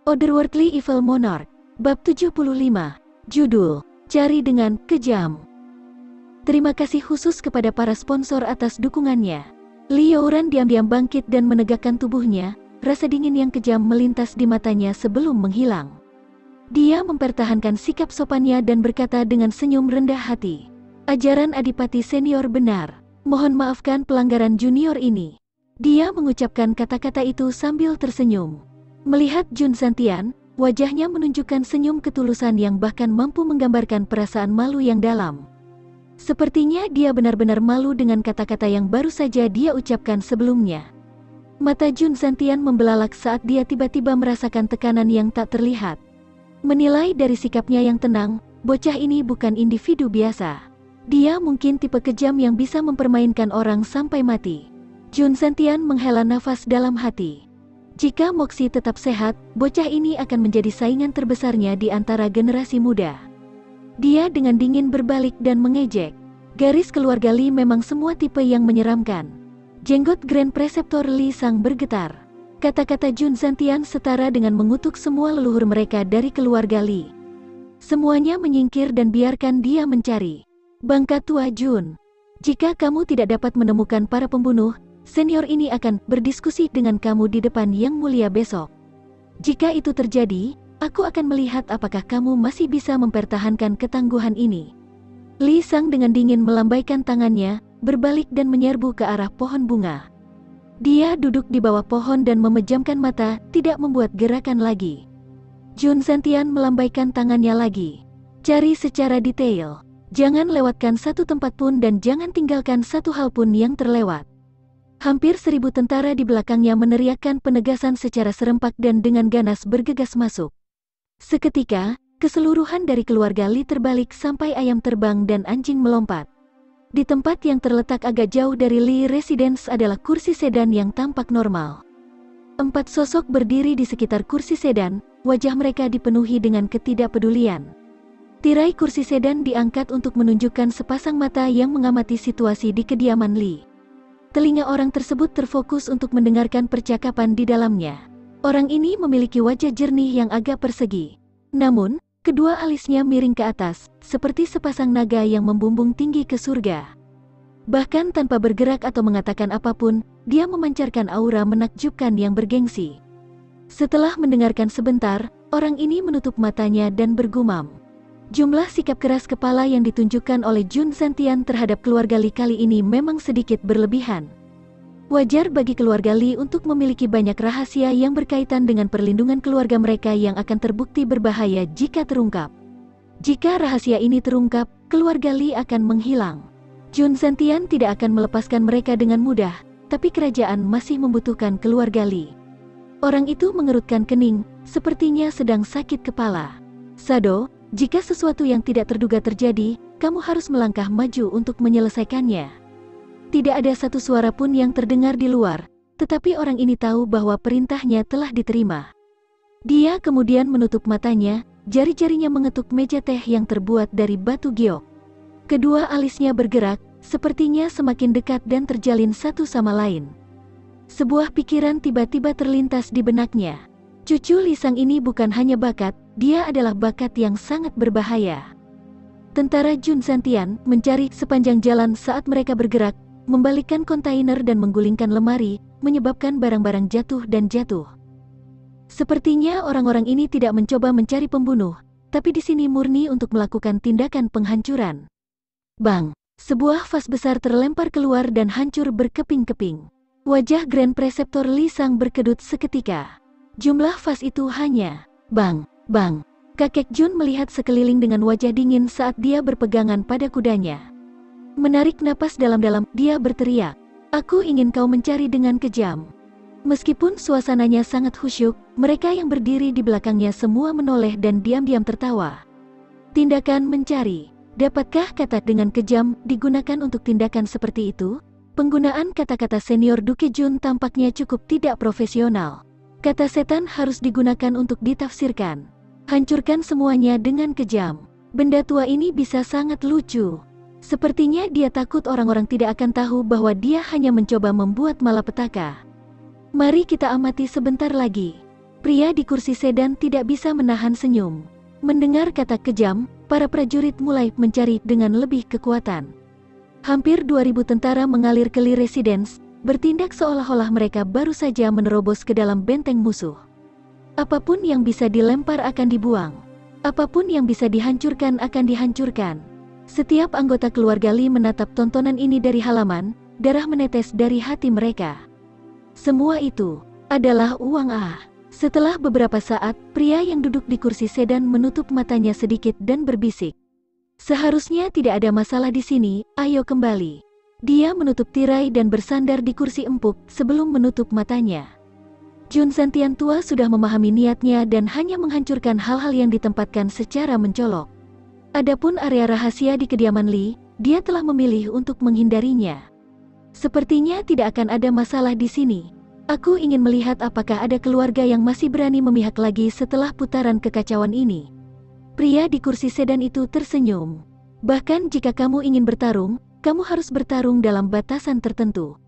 Otherworldly Evil Monarch, Bab 75, Judul, Cari dengan Kejam. Terima kasih khusus kepada para sponsor atas dukungannya. Li Youran diam-diam bangkit dan menegakkan tubuhnya, rasa dingin yang kejam melintas di matanya sebelum menghilang. Dia mempertahankan sikap sopannya dan berkata dengan senyum rendah hati, "Ajaran Adipati Senior benar, mohon maafkan pelanggaran junior ini." Dia mengucapkan kata-kata itu sambil tersenyum. Melihat Jun Zantian, wajahnya menunjukkan senyum ketulusan yang bahkan mampu menggambarkan perasaan malu yang dalam. Sepertinya dia benar-benar malu dengan kata-kata yang baru saja dia ucapkan sebelumnya. Mata Jun Zantian membelalak saat dia tiba-tiba merasakan tekanan yang tak terlihat. Menilai dari sikapnya yang tenang, bocah ini bukan individu biasa. Dia mungkin tipe kejam yang bisa mempermainkan orang sampai mati. Jun Zantian menghela nafas dalam hati. Jika Moxie tetap sehat, bocah ini akan menjadi saingan terbesarnya di antara generasi muda. Dia dengan dingin berbalik dan mengejek. Garis keluarga Li memang semua tipe yang menyeramkan. Jenggot Grand Preceptor Li Sang bergetar. Kata-kata Jun Zantian setara dengan mengutuk semua leluhur mereka dari keluarga Li. Semuanya menyingkir dan biarkan dia mencari. Bangka tua Jun. Jika kamu tidak dapat menemukan para pembunuh, senior ini akan berdiskusi dengan kamu di depan Yang Mulia besok. Jika itu terjadi, aku akan melihat apakah kamu masih bisa mempertahankan ketangguhan ini. Li Sang dengan dingin melambaikan tangannya, berbalik dan menyerbu ke arah pohon bunga. Dia duduk di bawah pohon dan memejamkan mata, tidak membuat gerakan lagi. Jun Zantian melambaikan tangannya lagi. Cari secara detail. Jangan lewatkan satu tempat pun dan jangan tinggalkan satu hal pun yang terlewat. Hampir 1000 tentara di belakangnya meneriakkan penegasan secara serempak dan dengan ganas bergegas masuk. Seketika, keseluruhan dari keluarga Li terbalik sampai ayam terbang dan anjing melompat. Di tempat yang terletak agak jauh dari Li Residence adalah kursi sedan yang tampak normal. 4 sosok berdiri di sekitar kursi sedan, wajah mereka dipenuhi dengan ketidakpedulian. Tirai kursi sedan diangkat untuk menunjukkan sepasang mata yang mengamati situasi di kediaman Li. Telinga orang tersebut terfokus untuk mendengarkan percakapan di dalamnya. Orang ini memiliki wajah jernih yang agak persegi. Namun, kedua alisnya miring ke atas, seperti sepasang naga yang membumbung tinggi ke surga. Bahkan tanpa bergerak atau mengatakan apapun, dia memancarkan aura menakjubkan yang bergengsi. Setelah mendengarkan sebentar, orang ini menutup matanya dan bergumam. Jumlah sikap keras kepala yang ditunjukkan oleh Jun Zantian terhadap keluarga Li kali ini memang sedikit berlebihan. Wajar bagi keluarga Li untuk memiliki banyak rahasia yang berkaitan dengan perlindungan keluarga mereka yang akan terbukti berbahaya jika terungkap. Jika rahasia ini terungkap, keluarga Li akan menghilang. Jun Zantian tidak akan melepaskan mereka dengan mudah, tapi kerajaan masih membutuhkan keluarga Li. Orang itu mengerutkan kening, sepertinya sedang sakit kepala. Sado, jika sesuatu yang tidak terduga terjadi, kamu harus melangkah maju untuk menyelesaikannya. Tidak ada satu suara pun yang terdengar di luar, tetapi orang ini tahu bahwa perintahnya telah diterima. Dia kemudian menutup matanya, jari-jarinya mengetuk meja teh yang terbuat dari batu giok. Kedua alisnya bergerak, sepertinya semakin dekat dan terjalin satu sama lain. Sebuah pikiran tiba-tiba terlintas di benaknya. Cucu Li Sang ini bukan hanya bakat, dia adalah bakat yang sangat berbahaya. Tentara Jun Zantian mencari sepanjang jalan saat mereka bergerak, membalikkan kontainer dan menggulingkan lemari, menyebabkan barang-barang jatuh dan jatuh. Sepertinya orang-orang ini tidak mencoba mencari pembunuh, tapi di sini murni untuk melakukan tindakan penghancuran. Bang! Sebuah vas besar terlempar keluar dan hancur berkeping-keping. Wajah Grand Preceptor Li Sang berkedut seketika. Jumlah vas itu hanya bang, bang. Kakek Jun melihat sekeliling dengan wajah dingin saat dia berpegangan pada kudanya. Menarik napas dalam-dalam, dia berteriak, "Aku ingin kau mencari dengan kejam." Meskipun suasananya sangat khusyuk, mereka yang berdiri di belakangnya semua menoleh dan diam-diam tertawa. Tindakan mencari. Dapatkah kata dengan kejam digunakan untuk tindakan seperti itu? Penggunaan kata-kata senior Duke Jun tampaknya cukup tidak profesional. Kata setan harus digunakan untuk ditafsirkan. Hancurkan semuanya dengan kejam. Benda tua ini bisa sangat lucu. Sepertinya dia takut orang-orang tidak akan tahu bahwa dia hanya mencoba membuat malapetaka. Mari kita amati sebentar lagi. Pria di kursi sedan tidak bisa menahan senyum. Mendengar kata kejam, para prajurit mulai mencari dengan lebih kekuatan. Hampir 2000 tentara mengalir ke Lee Residence, bertindak seolah-olah mereka baru saja menerobos ke dalam benteng musuh. Apapun yang bisa dilempar akan dibuang. Apapun yang bisa dihancurkan akan dihancurkan. Setiap anggota keluarga Lee menatap tontonan ini dari halaman, darah menetes dari hati mereka. Semua itu adalah uang Setelah beberapa saat, pria yang duduk di kursi sedan menutup matanya sedikit dan berbisik. Seharusnya tidak ada masalah di sini, ayo kembali. Dia menutup tirai dan bersandar di kursi empuk sebelum menutup matanya. Jun Santian tua sudah memahami niatnya dan hanya menghancurkan hal-hal yang ditempatkan secara mencolok. Adapun area rahasia di kediaman Lee, dia telah memilih untuk menghindarinya. Sepertinya tidak akan ada masalah di sini. Aku ingin melihat apakah ada keluarga yang masih berani memihak lagi setelah putaran kekacauan ini. Pria di kursi sedan itu tersenyum. Bahkan jika kamu ingin bertarung, kamu harus bertarung dalam batasan tertentu.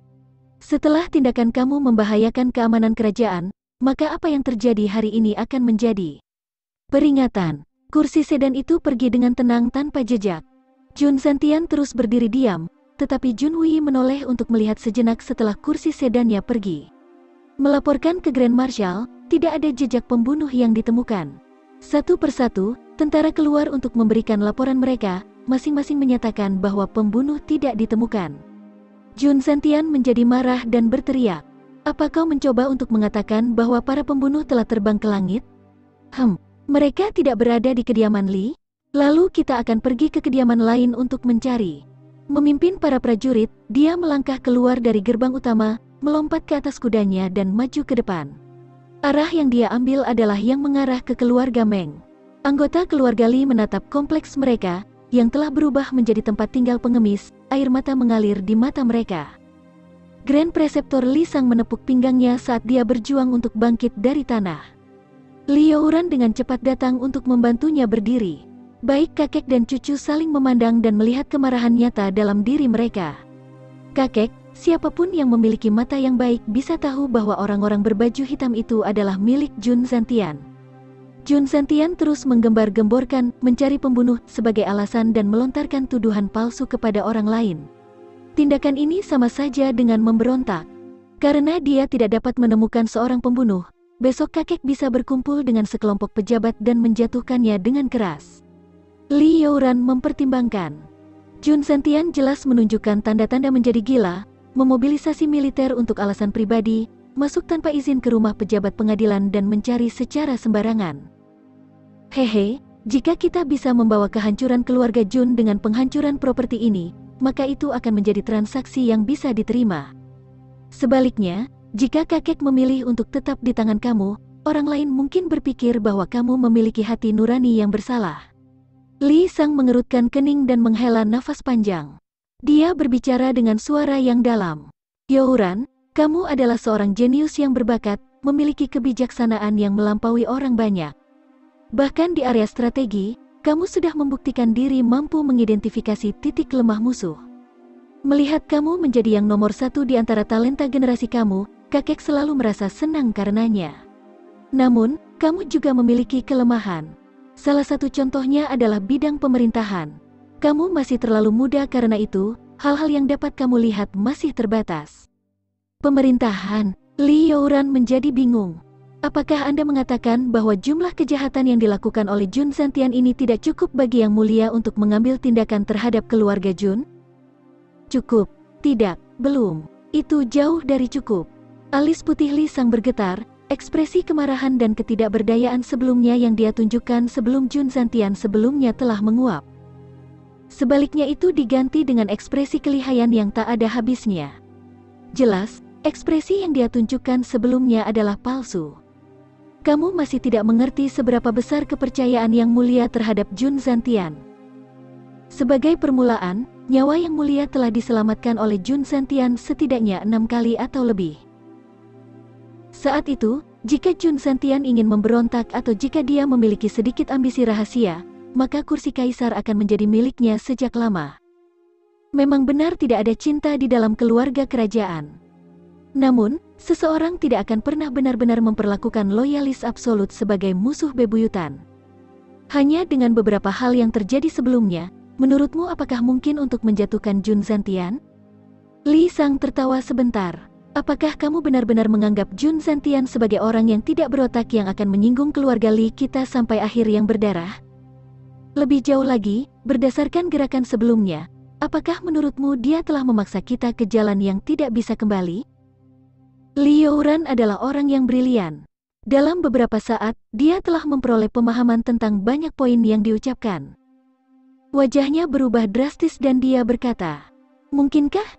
Setelah tindakan kamu membahayakan keamanan kerajaan, maka apa yang terjadi hari ini akan menjadi peringatan. Kursi sedan itu pergi dengan tenang tanpa jejak. Jun Santian terus berdiri diam, tetapi Jun Hui menoleh untuk melihat sejenak setelah kursi sedannya pergi. Melaporkan ke Grand Marshal, tidak ada jejak pembunuh yang ditemukan. Satu persatu, tentara keluar untuk memberikan laporan mereka, masing-masing menyatakan bahwa pembunuh tidak ditemukan. Jun Santian menjadi marah dan berteriak, "Apa kau mencoba untuk mengatakan bahwa para pembunuh telah terbang ke langit? Mereka tidak berada di kediaman Lee? Lalu kita akan pergi ke kediaman lain untuk mencari." Memimpin para prajurit, dia melangkah keluar dari gerbang utama, melompat ke atas kudanya dan maju ke depan. Arah yang dia ambil adalah yang mengarah ke keluarga Meng. Anggota keluarga Lee menatap kompleks mereka, yang telah berubah menjadi tempat tinggal pengemis, air mata mengalir di mata mereka. Grand Preceptor Lee Sang menepuk pinggangnya saat dia berjuang untuk bangkit dari tanah. Liu Ran dengan cepat datang untuk membantunya berdiri. Baik kakek dan cucu saling memandang dan melihat kemarahan nyata dalam diri mereka. "Kakek, siapapun yang memiliki mata yang baik bisa tahu bahwa orang-orang berbaju hitam itu adalah milik Jun Santian." Jun Santian terus menggembar-gemborkan mencari pembunuh sebagai alasan dan melontarkan tuduhan palsu kepada orang lain. Tindakan ini sama saja dengan memberontak. Karena dia tidak dapat menemukan seorang pembunuh, besok kakek bisa berkumpul dengan sekelompok pejabat dan menjatuhkannya dengan keras. Liu Ran mempertimbangkan. Jun Santian jelas menunjukkan tanda-tanda menjadi gila, memobilisasi militer untuk alasan pribadi, masuk tanpa izin ke rumah pejabat pengadilan dan mencari secara sembarangan. Hehe, jika kita bisa membawa kehancuran keluarga Jun dengan penghancuran properti ini, maka itu akan menjadi transaksi yang bisa diterima. Sebaliknya, jika kakek memilih untuk tetap di tangan kamu, orang lain mungkin berpikir bahwa kamu memiliki hati nurani yang bersalah. Lee Sang mengerutkan kening dan menghela nafas panjang. Dia berbicara dengan suara yang dalam. "Youran, kamu adalah seorang jenius yang berbakat, memiliki kebijaksanaan yang melampaui orang banyak. Bahkan di area strategi, kamu sudah membuktikan diri mampu mengidentifikasi titik lemah musuh. Melihat kamu menjadi yang nomor satu di antara talenta generasi kamu, kakek selalu merasa senang karenanya. Namun, kamu juga memiliki kelemahan. Salah satu contohnya adalah bidang pemerintahan. Kamu masih terlalu muda karena itu, hal-hal yang dapat kamu lihat masih terbatas." Pemerintahan, Liu Ran menjadi bingung. Apakah Anda mengatakan bahwa jumlah kejahatan yang dilakukan oleh Jun Santian ini tidak cukup bagi Yang Mulia untuk mengambil tindakan terhadap keluarga Jun? Cukup? Tidak, belum. Itu jauh dari cukup. Alis putih Lee Sang bergetar, ekspresi kemarahan dan ketidakberdayaan sebelumnya yang dia tunjukkan sebelum Jun Santian sebelumnya telah menguap. Sebaliknya itu diganti dengan ekspresi kelihayan yang tak ada habisnya. Jelas, ekspresi yang dia tunjukkan sebelumnya adalah palsu. Kamu masih tidak mengerti seberapa besar kepercayaan Yang Mulia terhadap Jun Santian. Sebagai permulaan, nyawa Yang Mulia telah diselamatkan oleh Jun Santian setidaknya 6 kali atau lebih. Saat itu, jika Jun Santian ingin memberontak atau jika dia memiliki sedikit ambisi rahasia, maka kursi kaisar akan menjadi miliknya sejak lama. Memang benar tidak ada cinta di dalam keluarga kerajaan. Namun, seseorang tidak akan pernah benar-benar memperlakukan loyalis absolut sebagai musuh bebuyutan. Hanya dengan beberapa hal yang terjadi sebelumnya, menurutmu apakah mungkin untuk menjatuhkan Jun Zhantian? Li Sang tertawa sebentar. Apakah kamu benar-benar menganggap Jun Zhantian sebagai orang yang tidak berotak yang akan menyinggung keluarga Li kita sampai akhir yang berdarah? Lebih jauh lagi, berdasarkan gerakan sebelumnya, apakah menurutmu dia telah memaksa kita ke jalan yang tidak bisa kembali? Li Youran adalah orang yang brilian. Dalam beberapa saat, dia telah memperoleh pemahaman tentang banyak poin yang diucapkan. Wajahnya berubah drastis dan dia berkata, "Mungkinkah